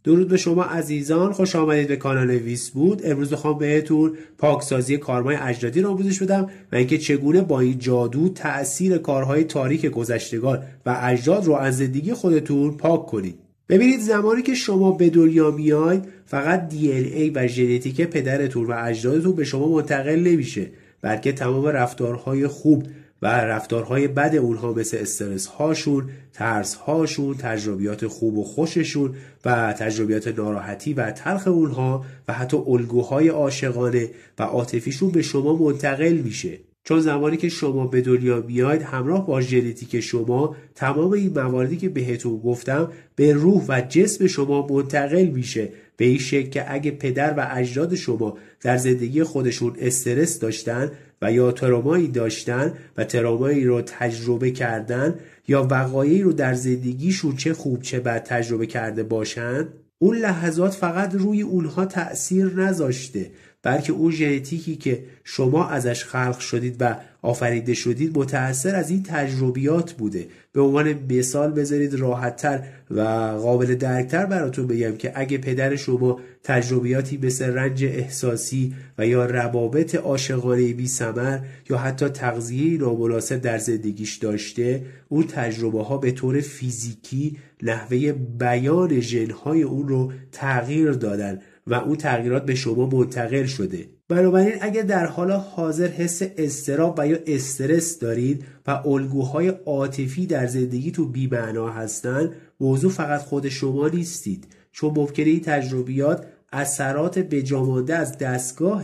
درود به شما عزیزان، خوش آمدید به کانال ویسبود. امروز میخوام بهتون پاکسازی کارهای اجدادی رو آموزش بدم و اینکه چگونه با این جادو تأثیر کارهای تاریک گذشتگان و اجداد رو از زندگی خودتون پاک کنید. ببینید، زمانی که شما به دنیا میاید فقط DNA و ژنتیک پدرتون و اجدادتون به شما منتقل نمیشه، بلکه تمام رفتارهای خوب و رفتارهای بد اونها مثل استرس هاشون، ترس هاشون، تجربیات خوب و خوششون و تجربیات ناراحتی و تلخ اونها و حتی الگوهای عاشقانه و عاطفیشون به شما منتقل میشه. چون زمانی که شما به دنیا میاید همراه با ژنتیک شما تمام این مواردی که بهتون گفتم به روح و جسم شما منتقل میشه، به این شکل که اگه پدر و اجداد شما در زندگی خودشون استرس داشتن و یا ترومایی داشتن و ترومایی رو تجربه کردن یا وقایعی رو در زندگیشون چه خوب چه بد تجربه کرده باشن، اون لحظات فقط روی اونها تأثیر نذاشته، بلکه اون ژنتیکی که شما ازش خلق شدید و آفریده شدید متأثر از این تجربیات بوده. به عنوان مثال بذارید راحت‌تر و قابل درک‌تر براتون بگم که اگه پدر شما تجربیاتی مثل رنج احساسی و یا روابط عاشقانه بی‌ثمر یا حتی تغذیه نامناسب در زندگیش داشته، اون تجربه ها به طور فیزیکی نحوه بیان ژن‌های اون رو تغییر دادن و اون تغییرات به شما منتقل شده. بنابراین اگر در حال حاضر حس اضطراب و یا استرس دارید و الگوهای عاطفی در زندگیتون بی‌معنا هستن، موضوع فقط خود شما نیستید، چون ممکنه این تجربیات اثرات بجامانده از دستگاه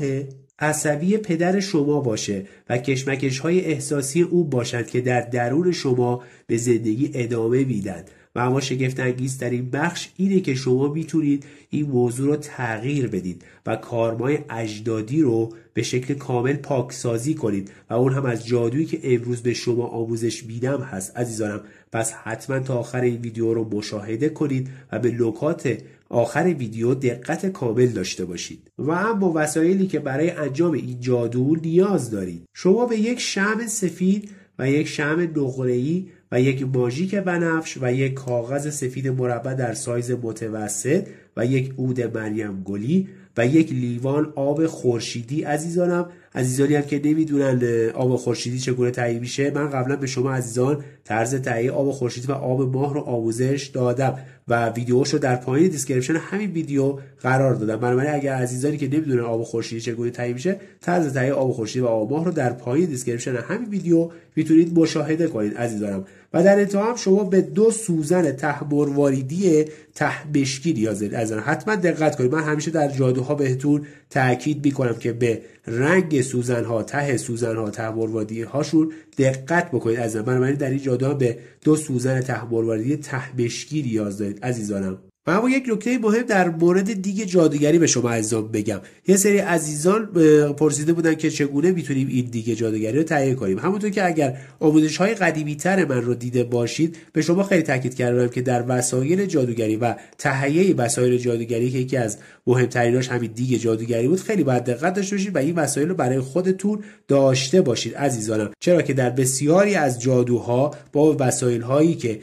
عصبی پدر شما باشه و کشمکش‌های احساسی او باشند که در درون شما به زندگی ادامه میدن. و اما شگفت انگیز در این بخش اینه که شما میتونید این موضوع رو تغییر بدید و کارمای اجدادی رو به شکل کامل پاکسازی کنید و اون هم از جادویی که امروز به شما آموزش میدم هست عزیزانم. پس حتما تا آخر این ویدیو رو مشاهده کنید و به نکات آخر ویدیو دقت کامل داشته باشید. و اما وسایلی که برای انجام این جادو نیاز دارید: شما به یک شمع سفید و یک شمع نقره‌ای و یک ماژیک بنفش و یک کاغذ سفید مربع در سایز متوسط و یک عود مریم گلی و یک لیوان آب خورشیدی. عزیزانی هم که نمیدونن آب خورشیدی چگونه تهیه میشه، من قبلا به شما عزیزان طرز تهیه آب خورشیدی و آب ماه رو آموزش دادم و ویدیوشو در پایین دیسکریپشن همین ویدیو قرار دادم. بنابراین اگر عزیزانی که نمیدونن آب خورشیدی چگونه تهیه میشه، طرز تهیه آب خورشیدی و آب ماه رو در پایین دیسکریپشن همین ویدیو میتونید مشاهده کنید عزیزانم. و در انتها هم شما به 2 سوزن ته‌مرواریدی ته‌بشکی نیاز دارید عزیزان. حتما دقت کنید، من همیشه در جادوها بهتون تاکید میکنم که به رنگ سوزن‌ها، ته سوزن‌ها، ته‌مرواریدی هاشون دقت بکنید عزیزان. بنابراین در این جادوها به 2 سوزن ته‌مرواریدی ته‌بشکی نیاز دارید عزیزانم. و اما یک نکته مهم در مورد دیگ جادوگری به شما عزیزان بگم. یه سری عزیزان پرسیده بودن که چگونه میتونیم این دیگ جادوگری رو تهیه کنیم. همونطور که اگر آموزش‌های قدیمی‌تر من رو دیده باشید، به شما خیلی تاکید کردم که در وسایل جادوگری و تهیه وسایل جادوگری که یکی از مهمتریناش همین دیگ جادوگری بود، خیلی باید دقت داشته باشید و این وسایل رو برای خودتون داشته باشید عزیزانم. چرا که در بسیاری از جادوها با وسایل‌هایی که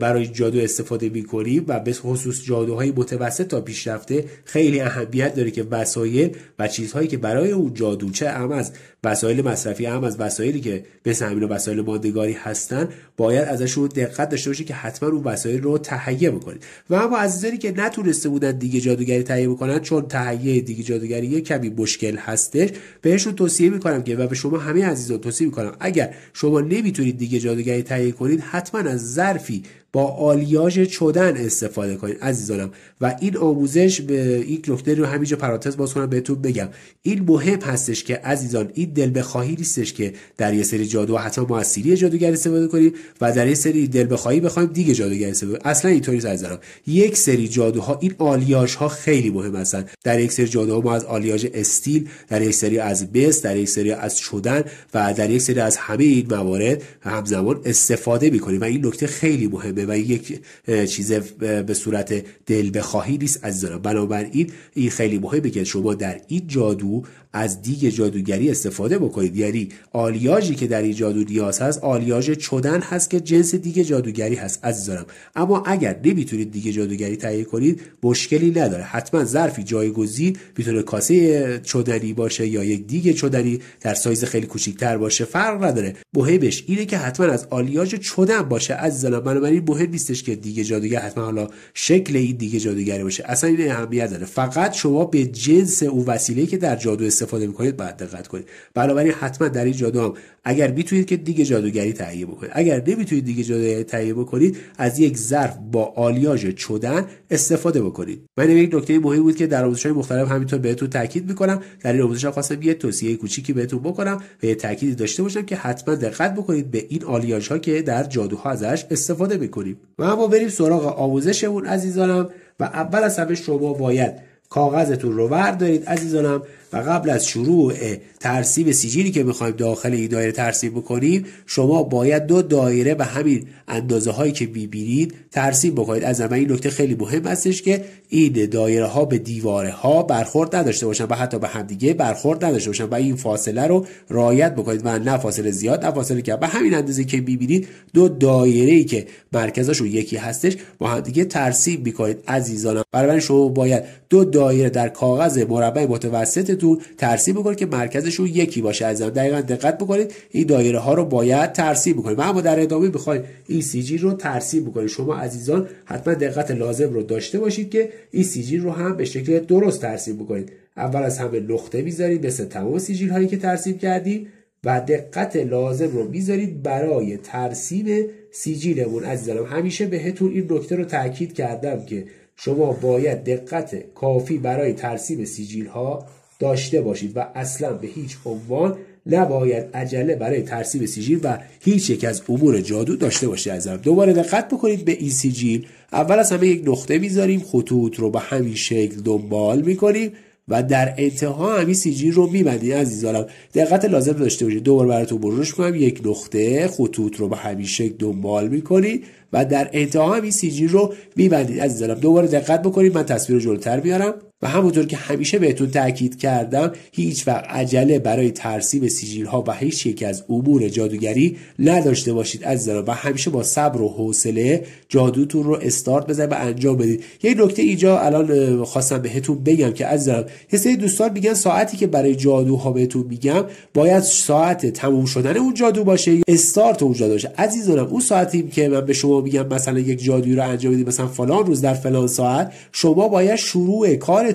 برای جادو استفاده می‌کنیم و به خصوص جادوهای متوسط تا پیشرفته خیلی اهمیت داره که وسایل و چیزهایی که برای اون جادو، چه هم از وسایل مصرفی هم از وسایلی که مثل همین وسایل ماندگاری هستن، باید ازشون دقت داشته باشید که حتما اون وسایل رو تهیه بکنید. و اما عزیزانی که نتونسته بودن دیگه جادوگری تهیه بکنن، چون تهیه دیگه جادوگری کمی مشکل هستش، بهشون توصیه می‌کنم که و به شما همه عزیزان توصیه می‌کنم اگر شما نمیتونید دیگه جادوگری تهیه کنید، حتما از ظرفی با آلیاژ چدن استفاده کنید عزیزانم. و این آموزش به این نکته رو همینجا پرانتز باز کنم بهتون بگم، این مهم هستش که عزیزان این دل بخواهی نیستش که در یه سری جادو حتما ما از سیری جادوگری استفاده کنیم و در یه سری دل بخواهی بخوایم دیگه جادوگری استفاده کنیم. اصلا اینطوری نیست عزیزانم. یک سری جادوها این آلیاژ ها خیلی مهم هستن. در یک سری جادوها ما از آلیاژ استیل، در یک سری از بس، در یک سری از چدن و در یک سری از همه این موارد همزمان استفاده می‌کنیم و این نکته خیلی مهمه و یک چیز به صورت دل بخواهی نیست عزیزانم. بنابراین این خیلی مهمه که شما در این جادو از دیگ جادوگری استفاده بکنید. یعنی آلیاژی که در این جادو نیاز هست آلیاژ چدن هست که جنس دیگ جادوگری هست عزیزانم. اما اگر نمیتونید دیگ جادوگری تهیه کنید مشکلی نداره، حتما ظرفی جایگزین میتونه کاسه چدنی باشه یا یک دیگ چدنی در سایز خیلی کوچیک‌تر باشه، فرق نداره. مهمش اینه که حتما از آلیاژ چدن باشه عزیزانم. بنابراین مهم نیستش که دیگ جادوگر حتما حالا شکل این دیگ جادوگری باشه، اصلا این اهمیت داره. فقط شما به جنس اون وسیله‌ای که در جادو استفاده می‌کنید باید دقت کنید. بنابراین حتما در این جادو هم اگر میتونید که دیگ جادوگری تهیه بکنید، اگر نمیتونید دیگ جادوگری تهیه بکنید از یک ظرف با آلیاژ چدن استفاده بکنید. من یک نکته مهم بود که در آموزش‌های مختلف همینطور بهتون تاکید می‌کنم. در این آموزش خواستم یه توصیه کوچیکی بهتون بکنم و یه تاکیدی داشته باشم که حتما دقت بکنید به این آلیاژها که در جادوها ازش استفاده می‌کنیم. و اما بریم سراغ آموزشمون عزیزانم. و اول از همه شما باید کاغذتون رو بردارید عزیزانم و قبل از شروع ترسیم سیجیلی که میخوایم داخل این دایره ترسیم بکنیم شما باید 2 دایره به همین اندازه هایی که میبینید ترسیم بکنید. از این نکته خیلی مهم هستش که این دایره ها به دیواره ها برخورد نداشته باشن و حتی به همدیگه برخورد نداشته باشن و این فاصله رو رعایت بکنید و نه فاصله زیاد نه فاصله کم. به همین اندازه که میبینید 2 دایره‌ای که مرکزشون یکی هستش با همدیگه ترسیم میکنید عزیزانم. برای شما باید 2 دایره در کاغذ مربع متوسطتون ترسیم بکنید که مرکزشون یکی باشه عزیزان. دقیقاً دقت بکنید این دایره ها رو باید ترسیم بکنید. اما در ادامه بخواید این سیجیل رو ترسیم بکنید شما عزیزان حتما دقت لازم رو داشته باشید که این سیجیل رو هم به شکل درست ترسیم بکنید. اول از همه نقطه میذارید مثل تمام سیجیل هایی که ترسیم کردیم و دقت لازم رو میذارید برای ترسیم سیجیلمون عزیزانم. همیشه بهتون این نکته رو تاکید کردم که شما باید دقت کافی برای ترسیم سیجیل ها داشته باشید و اصلا به هیچ عنوان نباید عجله برای ترسیم سیجیل و هیچ یک از امور جادو داشته باشید عزیزانم. دوباره دقت بکنید به این سیجیل. اول از همه یک نقطه میذاریم، خطوط رو به همین شکل دنبال میکنیم و در انتها همین سیجیل رو میبندید عزیزانم. دقت لازم داشته باشید. دوباره براتون مرورش کنم. یک نقطه، خطوط رو به همین شکل دنبال میکنید و در انتها همین سیجیل رو میبندید عزیزانم. دوباره دقت بکنید. من تصویر رو جلوتر میارم و همونطور که همیشه بهتون تاکید کردم هیچ وقت عجله برای ترسیم سیجیل ها و هیچ یک از امور جادوگری نداشته باشید عزیزانم و همیشه با صبر و حوصله جادوتون رو استارت بزنید و انجام بدید. یه نکته اینجا الان خواستم بهتون بگم که عزیزانم یه سری دوستان میگن ساعتی که برای جادوها بهتون میگم باید ساعت تموم شدن اون جادو باشه یا استارت اون جادو باشه. عزیزانم اون ساعتی که من به شما میگم مثلا یک جادویی رو انجام بدید مثلا فلان روز در فلان ساعت، شما باید شروع کارتون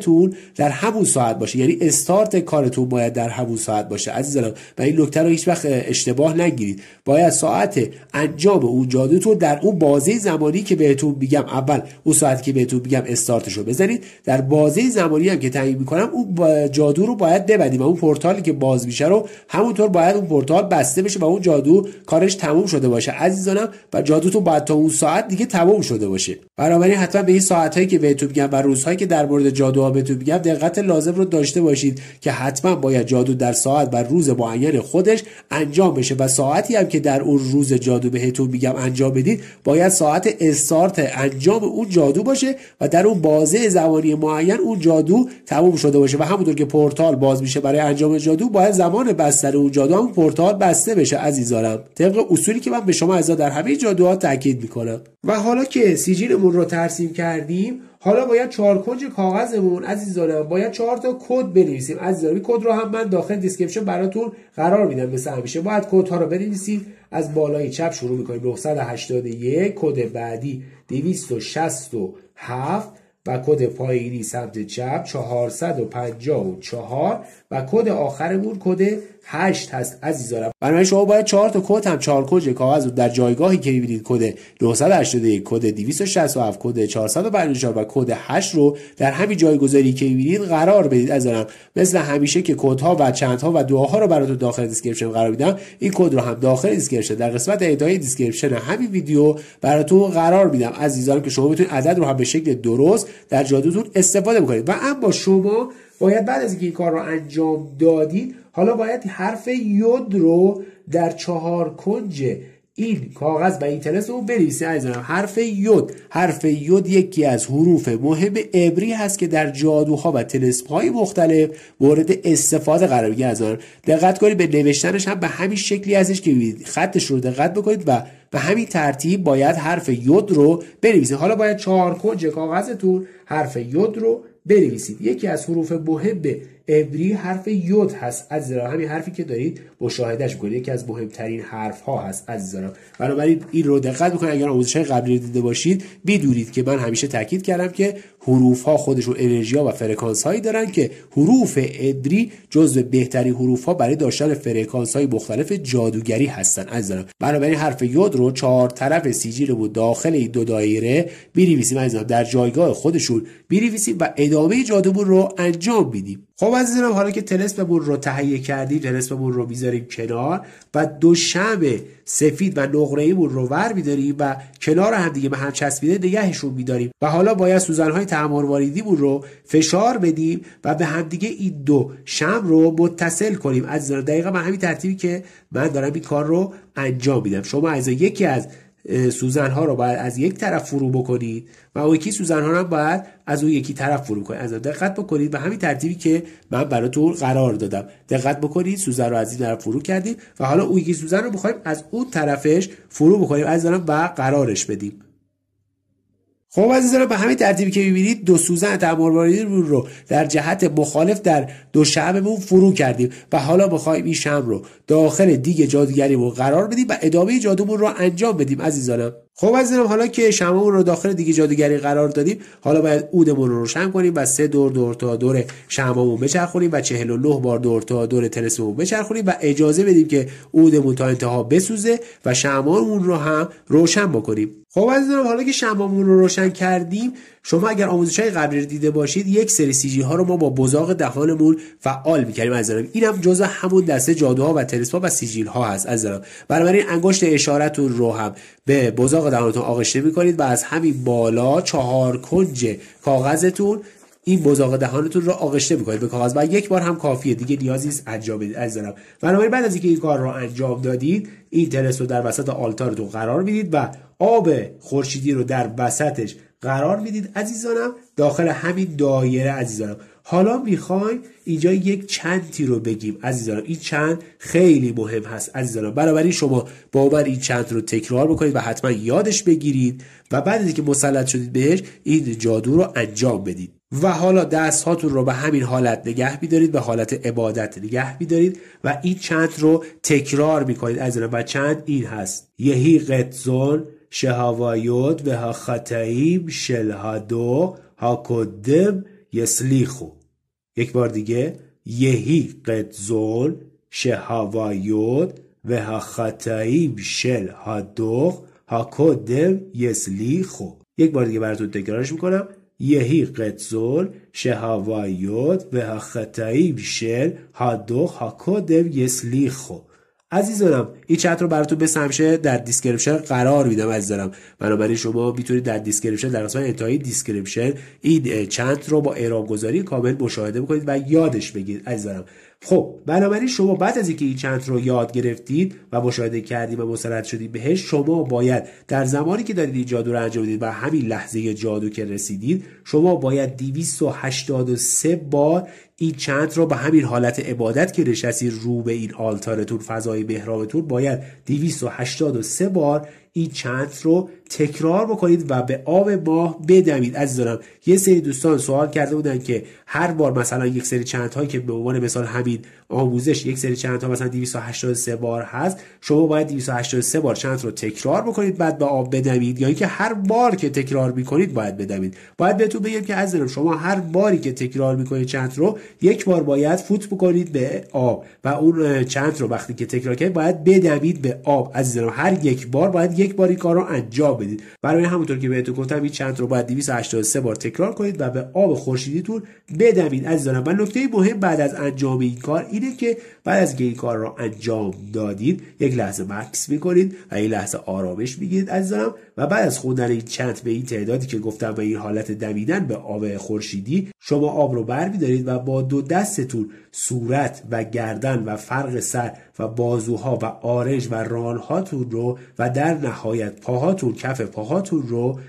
در همون ساعت باشه. یعنی استارت کارتون باید در همون ساعت باشه عزیزانم و این نکته رو هیچ وقت اشتباه نگیرید. باید ساعت انجام اون جادوتون در اون بازه زمانی که بهتون میگم، اول اون ساعتی که بهتون میگم استارتش رو بزنید، در بازه زمانی هم که تعیین میکنم اون جادو رو باید ببندید و اون پورتالی که باز میشه رو همونطور باید اون پورتال بسته بشه و اون جادو کارش تموم شده باشه عزیزانم و جادوتون باید تا اون ساعت دیگه تموم شده باشه. بنابراین حتما به این ساعتایی که بهتون میگم و روزهایی که در مورد جادوها بهتون میگم دقت لازم رو داشته باشید که حتما باید جادو در ساعت و روز معین خودش انجام بشه و ساعتی هم که در اون روز جادو بهتون میگم انجام بدید باید ساعت استارت انجام اون جادو باشه و در اون بازه زمانی معین اون جادو تموم شده باشه و همونطور که پورتال باز میشه برای انجام جادو باید زمان بستن اون جادو هم پورتال بسته بشه عزیزانم، طبق اصولی که من به شما عزیزا در همه جادوها تاکید میکنم. و حالا که سیجیلمون رو ترسیم کردیم حالا باید 4 کنج کاغذمون عزیزانم باید 4 تا کد بنویسیم عزیزانم. کد رو هم من داخل دیسکریپشن براتون قرار میدم. مثل همیشه باید کدها رو بنویسید. از بالای چپ شروع میکنیم 981، کد بعدی 267 و کد پایینی سمت چپ 454 و کد آخرمون کد 8 هست عزیزانم. برای شما باید 4 تا کد هم 4 کنج کاغذ رو در جایگاهی که می‌بینید کد 981، کد 267، کد 454 و کد 8 رو در همین جایگذاری که می‌بینید قرار بدید عزیزانم. مثل همیشه که کدها و چندها و دعاها رو براتون داخل دیسکریپشن قرار میدم، این کد رو هم داخل دیسکریپشن در قسمت انتهای دیسکریپشن همین ویدیو براتون قرار میدم عزیزانم که شما بتونید عدد رو هم به شکل درست در جادوتون استفاده بکنید. و اما شما باید بعد از اینکه این کار رو انجام دادید حالا باید حرف یود رو در 4 کنج این کاغذ و این طلسم رو بنویسید عزیزانم. حرف یود یکی از حروف مهم عبری هست که در جادوها و طلسم‌های مختلف مورد استفاده قرار میگیره. عزیزانم دقت کنید به نوشتنش هم به همین شکلی هستش که می‌بینید. خطش رو دقت بکنید و به همین ترتیب باید حرف یود رو بنویسید. حالا باید 4 کنج کاغذتون حرف یود رو بنویسید. یکی از حروف مهم عبری حرف یود هست عزیزانم. همین حرفی که دارید مشاهدهش می‌کنید یکی از مهمترین حرف ها هست عزیزانم. بنابراین این رو دقت بکنید. اگر آموزش‌های قبلی رو دیده باشید بدونید که من همیشه تاکید کردم که حروف ها خودشون انرژی ها و فرکانس هایی دارن که حروف عبری جزو بهترین حروف ها برای داشتن فرکانس های مختلف جادوگری هستن عزیزانم. بنابراین حرف یود رو 4 طرف سیجیل بود داخل این 2 دایره می‌نویسیم عزیزانم. در جایگاه خودشون می‌نویسیم و ادامه جادومون رو انجام میدیم. خب عزیزانم حالا که طلسممون رو تهیه کردیم، طلسممون رو میذاریم کنار و 2 شمع سفید و نقره‌ایمون رو ور می‌داریم و کنار هم دیگه به هم چسبیده نگهشون می‌داریم و حالا باید سوزن‌های تحمل‌واریدیمون رو فشار بدیم و به هم دیگه این 2 شمع رو متصل کنیم عزیزانم. دقیقاً به همین ترتیبی که من دارم این کار رو انجام میدم. شما عزیزان یکی از سوزن‌ها رو باید از یک طرف فرو بکنید و اون یکی سوزن‌ها رو باید از اون یکی طرف فرو کنید. از دقت بکنید به همین ترتیبی که من براتون قرار دادم. دقت بکنید سوزن رو از این طرف فرو کردیم و حالا اون یکی سوزن رو می‌خوایم از اون طرفش فرو بکنیم عزیزانم و قرارش بدیم. خب عزیزانم به همین ترتیبی که می‌بینید 2 سوزن تحمل‌واریدی رو در جهت مخالف در 2 شمعمون فرو کردیم و حالا می‌خوایم این شمع رو داخل دیگ جادوگریمون قرار بدیم و ادامه جادومون رو انجام بدیم عزیزانم. خب عزیزانم حالا که شمعمون رو داخل دیگ جادوگری قرار دادیم حالا باید عودمون رو روشن کنیم و 3 دور تا دور شمعمون بچرخونیم و 49 بار دور تا دور طلسممون بچرخونیم و اجازه بدیم که عودمون تا انتها بسوزه و شمعمون رو هم روشن بکنیم. خب عزیزانم حالا که شمعمون رو روشن کردیم شما اگر آموزش‌های قبلی رو دیده باشید یک سری سیجی ها رو ما با بزاق دهانمون فعال می‌کردیم عزیزانم. اینم جزء همون دسته جادوها و طلسم‌ها و سیجیل ها هست عزیزانم. بنابراین انگشت اشاره‌تون رو هم به بزاق دهانتون آغشته می‌کنید و از همین بالا 4 کنج کاغذتون این بزاق دهانتون رو آغشته می‌کنید به کاغذ و یک بار هم کافیه دیگه نیازی نیست انجام بدید عزیزانم. بنابراین بعد از اینکه این کار رو انجام دادید این طلسم رو در وسط آلتارتون قرار میدید و آب خورشیدی رو در وسطش قرار میدید عزیزانم داخل همین دایره عزیزانم. حالا میخوایم اینجا یک چنتی رو بگیم عزیزانم. این چند خیلی مهم هست عزیزانم. بنابراین شما با من این چند رو تکرار بکنید و حتما یادش بگیرید و بعد از اینکه مسلط شدید بهش این جادو رو انجام بدید و حالا دست هاتون رو به همین حالت نگه می‌دارید به حالت عبادت نگه می‌دارید و این چند رو تکرار می‌کنید عزیزانم و چند این هست: یهی قدزون شهوایود و ها خطاییم شلهادو ها کدم یسلیخو. یک بار دیگه: یهی قدزون شهوایود و ها خطاییم شلهادو ها کدم یسلیخو. یک بار دیگه براتون تکرارش میکنم: یهی قدزون شهوایود و ها خطاییم شلهادو ها کدم یسلیخو. عزیزانم این چت رو براتون به همیشه در دیسکریپشن قرار میدم عزیزانم. بنابراین شما میتونید در دیسکریپشن در قسمت انتهای دیسکریپشن این چت رو با اعراب گذاری کامل مشاهده بکنید و یادش بگیرید عزیزانم. خب بنابراین شما بعد از اینکه این چت رو یاد گرفتید و مشاهده کردید و مسلط شدید بهش شما باید در زمانی که دارید این جادو رو انجام میدید و همین لحظه جادو که رسیدید شما باید 283 بار این چنت رو به همین حالت عبادت که نشستی رو به این آلتارتون فضای محرابتون باید 283 بار این چنت رو تکرار بکنید و به آب ماه بدمید عزیزانم. یه سری دوستان سوال کرده بودن که هر بار مثلا یک سری چنت هایی که به عنوان مثال همین آموزش یک سری چنت ها مثلا 283 بار هست شما باید 283 بار چنت رو تکرار بکنید بعد به آب بدمید یا اینکه هر بار که تکرار میکنید باید بدمید. باید بهتون بگم که عزیزانم شما هر باری که تکرار میکنید چنت رو یک بار باید فوت بکنید به آب و اون چنت رو وقتی که تکرار کنید باید بدمید به آب عزیزانم. هر یک بار باید یک بار این کار رو انجام بدید. برای همونطور که بهتون گفتم این چنت رو باید 283 بار تکرار کنید و به آب خورشیدیتون بدمید عزیزانم. و نکته مهم بعد از انجام این کار اینه که بعد از اینکه این کار رو انجام دادید یک لحظه مکث میکنید و این لحظه آرامش میگیرید عزیزانم و بعد از خوندن این چنت به این تعدادی که گفتم به این حالت دمیدن به آب خورشیدی شما آب رو برمی‌دارید و با دو دستتون صورت و گردن و فرق سر و بازوها و آرنج و رانهاتون رو و در نهایت پاهاتون کف پاهاتون رو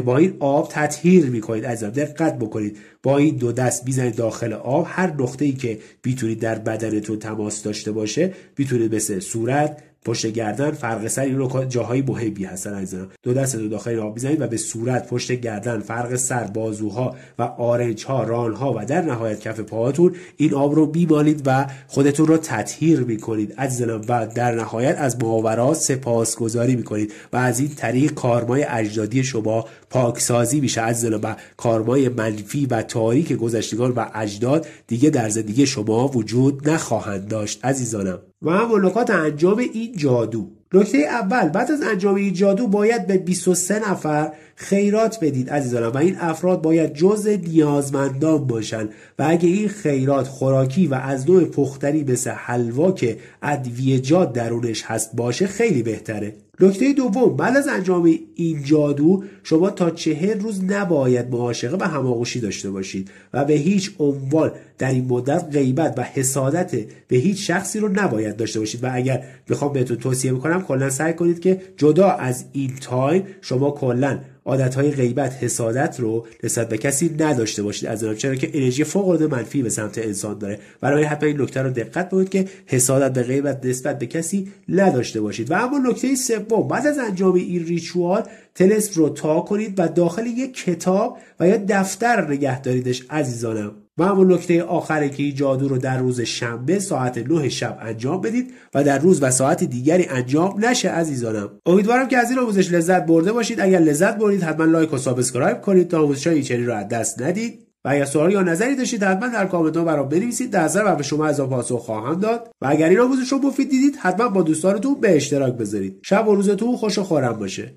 با این آب تطهیر میکنید. عزیزم دقت بکنید، با این دو دست میزنید داخل آب، هر نقطه‌ای که بیتونید در بدنتون تماس داشته باشه بیتونید مثل صورت، پشت گردن، فرق سر، این رو جاهای مهمی هستن عزیزم. دو دست دو داخل آب میزنید و به صورت، پشت گردن، فرق سر، بازوها و آرنج ها، رانها و در نهایت کف پاهاتون این آب رو میمالید و خودتون رو تطهیر میکنید عزیزم و در نهایت از ماورا سپاسگزاری میکنید و از این طریق کارمای اجدادی شما پاکسازی میشه عزیزم و کارمای منفی و تاریک گذشتگان و اجداد دیگه در زندگی شما وجود نخواهند داشت عزیزانم. و هم نکات انجام این جادو. نکته اول، بعد از انجام این جادو باید به 23 نفر خیرات بدید عزیزانم و این افراد باید جزء نیازمندان باشن و اگه این خیرات خوراکی و از نوع پختنی مثل حلوا که ادویه‌جات درونش هست باشه خیلی بهتره. نکته دوم، بعد از انجام این جادو شما تا 40 روز نباید معاشقه و هماغوشی داشته باشید و به هیچ عنوان در این مدت غیبت و حسادت به هیچ شخصی رو نباید داشته باشید و اگر بخوام بهتون توصیه بکنم کلا سعی کنید که جدا از این تایم شما کلا عادتهای غیبت، حسادت رو نسبت به کسی نداشته باشید عزیزان، چرا که انرژی فوق العاده منفی به سمت انسان داره. برای حتما این نکته رو دقت کنید که حسادت به غیبت نسبت به کسی نداشته باشید. و اما نکته سوم، بعد از انجام این ریچوال طلسم رو تا کنید و داخل یک کتاب و یا دفتر نگه داریدش عزیزانم. و اما نکته آخره که این جادو رو در روز شنبه ساعت 9 شب انجام بدید و در روز و ساعت دیگری انجام نشه عزیزانم. امیدوارم که از این آموزش لذت برده باشید. اگر لذت بردید حتما لایک و سابسکرایب کنید تا آموزش‌های این چنین رو از دست ندید و اگر سوال یا نظری داشتید حتما در کامنت‌ها برام بنویسید، نظر و به شما از آن پاسخ خواهم داد. و اگر این آموزش رو مفید دیدید حتما با دوستانتون به اشتراک بذارید. شب و روزتون خوش و خرم باشه.